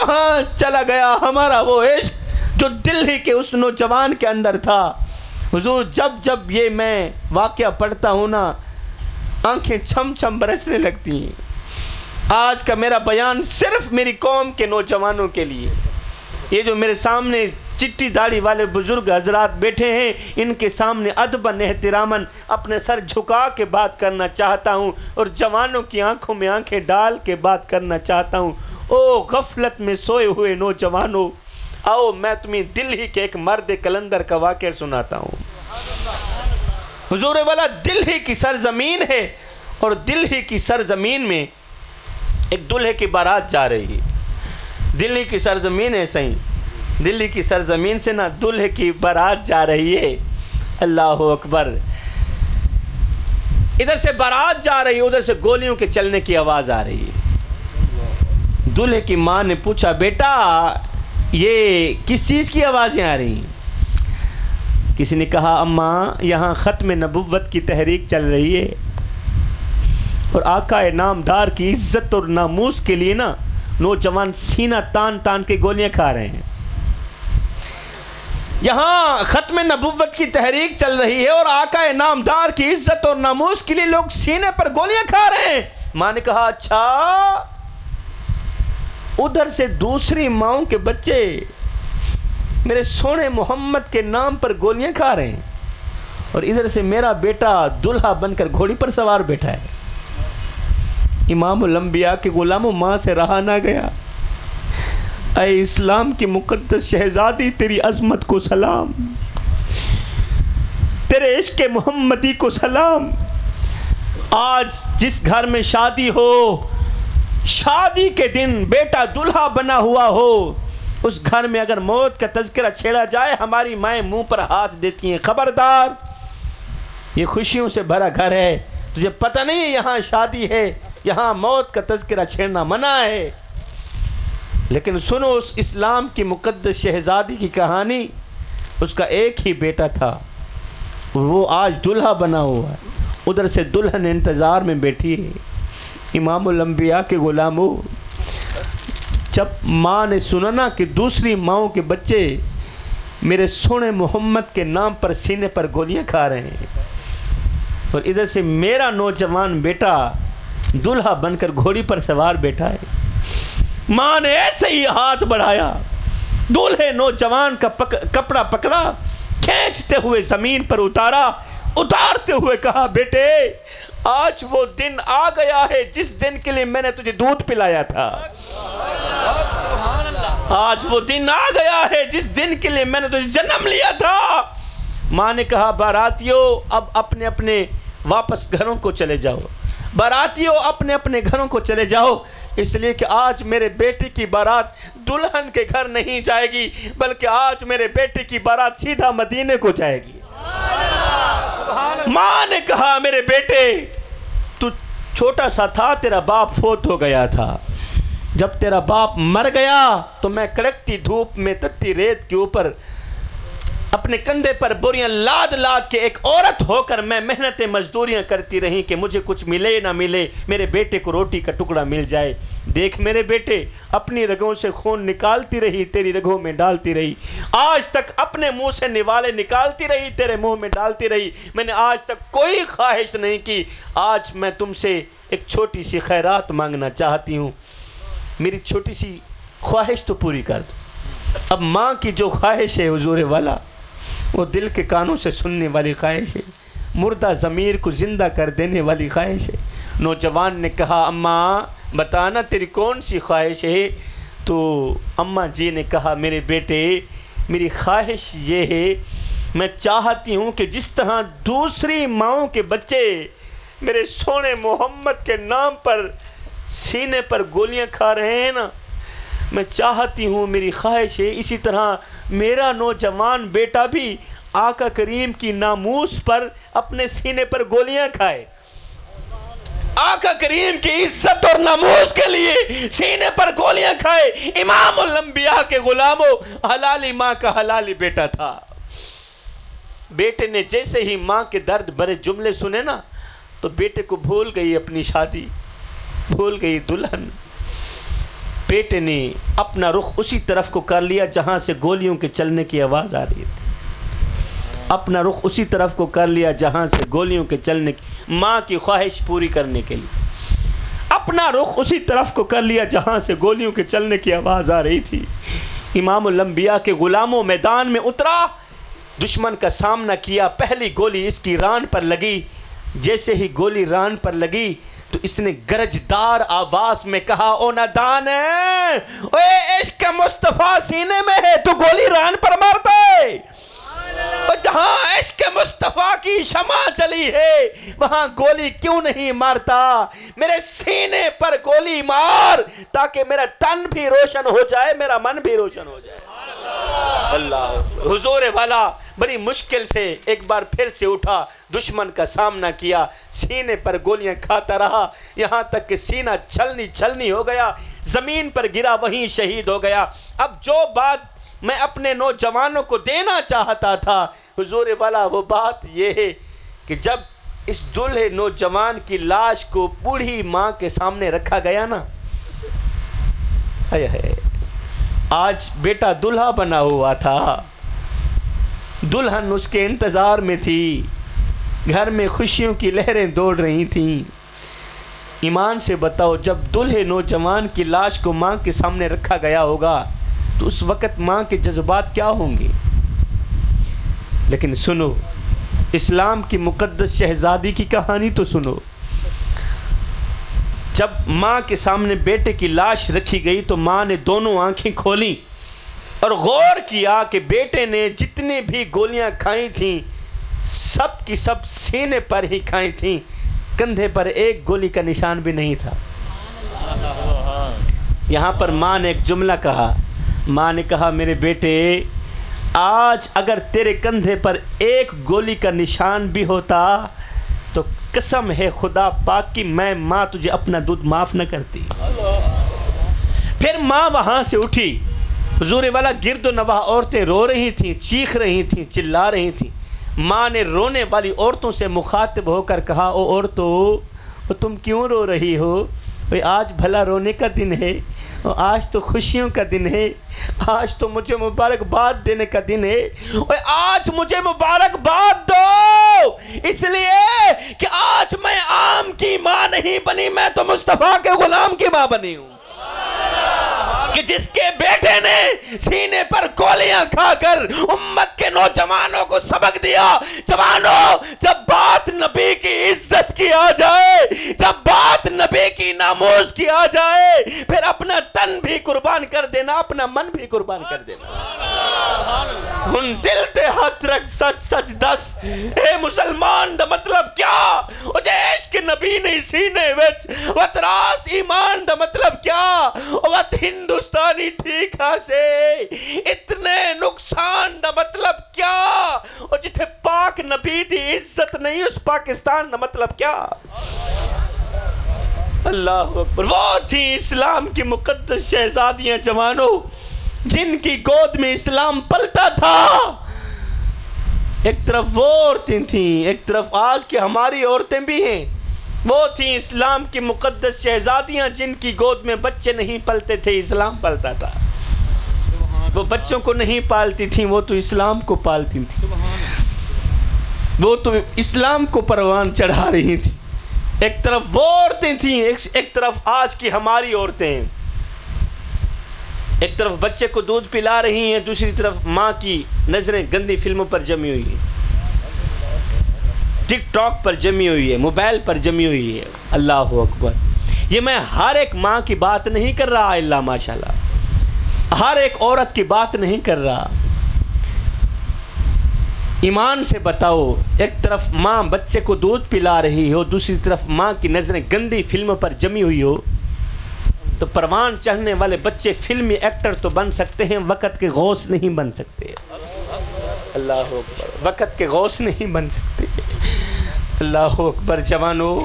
کہاں چلا گیا ہمارا وہ عشق جو دل ہی کے اس نوجوان کے اندر تھا؟ حضور جب یہ میں واقعہ پڑھتا ہوں نا آنکھیں چھم چھم برسنے لگتی ہیں۔ آج کا میرا بیان صرف میری قوم کے نوجوانوں کے لیے، یہ جو میرے سامنے چٹی داڑھی والے بزرگ حضرات بیٹھے ہیں ان کے سامنے ادباً احتراماً اپنے سر جھکا کے بات کرنا چاہتا ہوں اور جوانوں کی آنکھوں میں آنکھیں ڈال کے بات کرنا چاہتا ہوں۔ او غفلت میں سوئے ہوئے نوجوانوں، آؤ میں تمہیں دل ہی کے ایک مرد کلندر کا واقعہ سناتا ہوں۔ حضور والا دل ہی کی سرزمین ہے اور دل ہی کی سرزمین میں ایک دلہے کی بارات جا رہی ہے۔ دلی کی سرزمین ہے صحیح، دلی کی سرزمین سے نا دلہے کی بارات جا رہی ہے۔ اللہ اکبر۔ ادھر سے بارات جا رہی ہے، ادھر سے گولیوں کے چلنے کی آواز آ رہی ہے۔ دلہے کی ماں نے پوچھا بیٹا یہ کس چیز کی آوازیں آ رہی ہیں؟ کسی نے کہا اماں یہاں ختم نبوت کی تحریک چل رہی ہے اور آقا نامدار کی عزت اور ناموس کے لیے نا نوجوان سینہ تان تان کے گولیاں کھا رہے ہیں۔ یہاں ختم نبوت کی تحریک چل رہی ہے اور آقا نامدار کی عزت اور ناموس کے لیے لوگ سینے پر گولیاں کھا رہے ہیں۔ ماں نے کہا اچھا، ادھر سے دوسری ماؤں کے بچے میرے سونے محمد کے نام پر گولیاں کھا رہے ہیں اور ادھر سے میرا بیٹا دلہا بن کر گھوڑی پر سوار بیٹھا ہے۔ امام الانبیاء کے غلاموں ماں سے رہا نہ گیا۔ اے اسلام کی مقدس شہزادی تیری عظمت کو سلام، تیرے عشق محمدی کو سلام۔ آج جس گھر میں شادی ہو، شادی کے دن بیٹا دلہا بنا ہوا ہو، اس گھر میں اگر موت کا تذکرہ چھیڑا جائے ہماری مائیں منہ پر ہاتھ دیتی ہیں، خبردار یہ خوشیوں سے بھرا گھر ہے، تجھے پتہ نہیں ہے یہاں شادی ہے، یہاں موت کا تذکرہ چھیڑنا منع ہے۔ لیکن سنو اس اسلام کی مقدس شہزادی کی کہانی، اس کا ایک ہی بیٹا تھا، وہ آج دلہا بنا ہوا ہے، ادھر سے دلہن انتظار میں بیٹھی ہے۔ امام الانبیاء کے غلاموں، جب ماں نے سنا نا کہ دوسری ماؤں کے بچے میرے سونے محمد کے نام پر سینے پر گولیاں کھا رہے ہیں اور ادھر سے میرا نوجوان بیٹا دلہا بن کر گھوڑی پر سوار بیٹھا ہے، ماں نے ایسے ہی ہاتھ بڑھایا، دولہے نوجوان کا کپڑا پکڑا، کھینچتے ہوئے زمین پر اتارتے ہوئے کہا بیٹے آج وہ دن آ گیا ہے جس دن کے لیے میں نے تجھے دودھ پلایا تھا، آج وہ دن آ گیا ہے جس دن کے لیے میں نے تجھے جنم لیا تھا۔ ماں نے کہا باراتیوں اب اپنے اپنے واپس گھروں کو چلے جاؤ، باراتیوں اپنے اپنے گھروں کو چلے جاؤ، اس لیے کہ آج میرے بیٹے کی بارات دلہن کے گھر نہیں جائے گی بلکہ آج میرے بیٹے کی بارات سیدھا مدینے کو جائے گی۔ ماں نے کہا میرے بیٹے تو چھوٹا سا تھا، تیرا باپ فوت ہو گیا تھا، جب تیرا باپ مر گیا تو میں کڑکتی دھوپ میں تتی ریت کے اوپر اپنے کندھے پر بوریاں لاد لاد کے ایک عورت ہو کر میں محنتیں مزدوریاں کرتی رہی کہ مجھے کچھ ملے نہ ملے میرے بیٹے کو روٹی کا ٹکڑا مل جائے۔ دیکھ میرے بیٹے اپنی رگوں سے خون نکالتی رہی، تیری رگوں میں ڈالتی رہی، آج تک اپنے منہ سے نوالے نکالتی رہی، تیرے منہ میں ڈالتی رہی، میں نے آج تک کوئی خواہش نہیں کی، آج میں تم سے ایک چھوٹی سی خیرات مانگنا چاہتی ہوں، میری چھوٹی سی خواہش تو پوری کر دو۔ اب ماں کی جو خواہش ہے حضور والا وہ دل کے کانوں سے سننے والی خواہش ہے، مردہ ضمیر کو زندہ کر دینے والی خواہش ہے۔ نوجوان نے کہا اماں بتانا تیری کون سی خواہش ہے؟ تو اماں جی نے کہا میرے بیٹے میری خواہش یہ ہے، میں چاہتی ہوں کہ جس طرح دوسری ماؤں کے بچے میرے سونے محمد کے نام پر سینے پر گولیاں کھا رہے ہیں نا، میں چاہتی ہوں، میری خواہش ہے اسی طرح میرا نوجوان بیٹا بھی آقا کریم کی ناموس پر اپنے سینے پر گولیاں کھائے، آقا کریم کی عزت اور ناموس کے لیے سینے پر گولیاں کھائے۔ امام الانبیاء کے غلاموں، حلالی ماں کا حلالی بیٹا تھا، بیٹے نے جیسے ہی ماں کے درد بھرے جملے سنے نا تو بیٹے کو بھول گئی اپنی شادی، بھول گئی دلہن، بیٹے نے اپنا رخ اسی طرف کو کر لیا جہاں سے گولیوں کے چلنے کی آواز آ رہی تھی. اپنا رخ اسی طرف کو کر لیا جہاں سے گولیوں کے چلنے کی، ماں کی خواہش پوری کرنے کے لیے اپنا رخ اسی طرف کو کر لیا جہاں سے گولیوں کے چلنے کی آواز آ رہی تھی. امام الانبیاء کے غلاموں میدان میں اترا، دشمن کا سامنا کیا. پہلی گولی اس کی ران پر لگی. جیسے ہی گولی ران پر لگی تو اس نے گرجدار آواز میں کہا، او نادان ہے، اے عشق مصطفیٰ سینے میں ہے تو گولی ران پر مارتا ہے. اور جہاں عشق مصطفیٰ کی شمع جلی ہے وہاں گولی کیوں نہیں مارتا؟ میرے سینے پر گولی مار تاکہ میرا تن بھی روشن ہو جائے، میرا من بھی روشن ہو جائے. اللہ حضور والا بڑی مشکل سے ایک بار پھر سے اٹھا، دشمن کا سامنا کیا، سینے پر گولیاں کھاتا رہا یہاں تک کہ سینہ چھلنی ہو گیا، زمین پر گرا، وہیں شہید ہو گیا. اب جو بات میں اپنے نوجوانوں کو دینا چاہتا تھا حضور والا، وہ بات یہ ہے کہ جب اس دلہے نوجوان کی لاش کو بوڑھی ماں کے سامنے رکھا گیا نا، آج بیٹا دلہا بنا ہوا تھا، دلہن اس کے انتظار میں تھی، گھر میں خوشیوں کی لہریں دوڑ رہی تھیں. ایمان سے بتاؤ، جب دلہے نوجوان کی لاش کو ماں کے سامنے رکھا گیا ہوگا تو اس وقت ماں کے جذبات کیا ہوں گے؟ لیکن سنو، اسلام کی مقدس شہزادی کی کہانی تو سنو. جب ماں کے سامنے بیٹے کی لاش رکھی گئی تو ماں نے دونوں آنکھیں کھولیں اور غور کیا کہ بیٹے نے جتنی بھی گولیاں کھائی تھیں سب کی سب سینے پر ہی کھائی تھیں، کندھے پر ایک گولی کا نشان بھی نہیں تھا. یہاں پر ماں نے ایک جملہ کہا. ماں نے کہا، میرے بیٹے، آج اگر تیرے کندھے پر ایک گولی کا نشان بھی ہوتا تو قسم ہے خدا پاک کی، میں ماں تجھے اپنا دودھ معاف نہ کرتی. پھر ماں وہاں سے اٹھی. حضور والا گرد و نواح عورتیں رو رہی تھیں، چیخ رہی تھیں، چلا رہی تھیں. ماں نے رونے والی عورتوں سے مخاطب ہو کر کہا، او عورتوں، تم کیوں رو رہی ہو؟ آج بھلا رونے کا دن ہے، آج تو خوشیوں کا دن ہے، آج تو مجھے مبارکباد دینے کا دن ہے. آج مجھے مبارکباد دو اس لیے کہ آج میں عام کی ماں نہیں بنی، میں تو مصطفیٰ کے غلام کی ماں بنی ہوں، کہ جس کے بیٹے نے سینے پر گولیاں کھا کر امت کے نوجوانوں کو سبق دیا. جوانوں، جب بات نبی کی عزت کی آ جائے، جب بات نبی کی ناموز کی آ جائے، پھر اپنا تن بھی قربان کر دینا، اپنا من بھی قربان کر دینا. ہن دل تے ہاتھ رکھ، سچ سچ دس، اے مسلمان دا مطلب کیا؟ او جے عشق نبی نہیں سینے وچ، وت راس ایمان دا مطلب کیا؟ وت ہندوستانی ٹھیک سے اتنے نقصان دا مطلب کیا؟ اور جتھے پاک نبی دی عزت نہیں اس پاکستان دا مطلب کیا؟ اللہ اکبر. وہ تھی اسلام کی مقدس شہزادیاں جوانوں، جن کی گود میں اسلام پلتا تھا. ایک طرف وہ عورتیں تھیں، ایک طرف آج کی ہماری عورتیں بھی ہیں. وہ تھیں اسلام کی مقدس شہزادیاں جن کی گود میں بچے نہیں پلتے تھے، اسلام پلتا تھا. وہ بچوں کو نہیں پالتی تھیں، وہ تو اسلام کو پالتی تھیں، وہ تو اسلام کو پروان چڑھا رہی تھیں. ایک طرف وہ عورتیں تھیں، ایک طرف آج کی ہماری عورتیں ہیں. ایک طرف بچے کو دودھ پلا رہی ہیں، دوسری طرف ماں کی نظریں گندی فلموں پر جمی ہوئی ہیں، ٹک ٹاک پر جمی ہوئی ہے، موبائل پر جمی ہوئی ہے. اللہ اکبر. یہ میں ہر ایک ماں کی بات نہیں کر رہا، اللہ ماشاءاللہ، ہر ایک عورت کی بات نہیں کر رہا. ایمان سے بتاؤ، ایک طرف ماں بچے کو دودھ پلا رہی ہو، دوسری طرف ماں کی نظریں گندی فلموں پر جمی ہوئی ہو، تو پروان چڑھنے والے بچے فلمی ایکٹر تو بن سکتے ہیں، وقت کے غوث نہیں بن سکتے. اللہ اکبر. وقت کے غوث نہیں بن سکتے. اللہ اکبر. جوانوں،